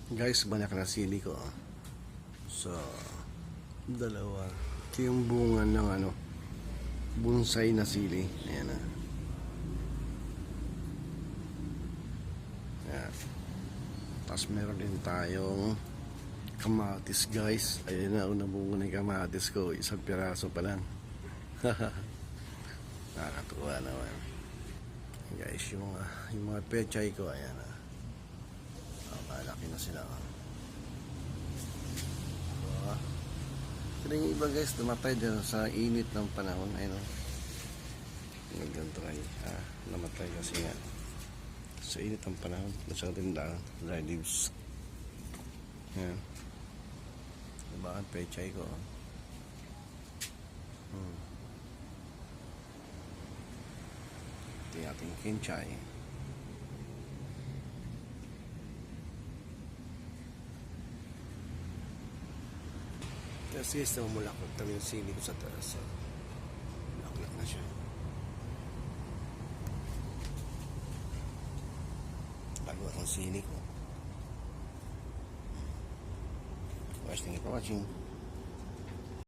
Guys, banyak na sili ko. So, dalawa. Ito yung bunga ng bonsai na sili. Ayan na. Ayan. Tapos meron din tayong kamatis, guys. Ayan na, unang bunga ng kamatis ko. Isang piraso pa lang. Nakakatuwa naman. Guys, yung mga pechay ko, ayan na. Malaki na sila. Pero yung iba, guys, namatay dyan sa init ng panahon. Ayun, nagganto ay namatay kasi nga sa init ng panahon. Masyadong dry leaves. Ayan. Diba ang pechay ko? Ito yung ating kinchay. Kasi sa mamulakot kami yung sili ko sa taas. Mulaklak na siya. Bago akong sili ko. Thank you for watching.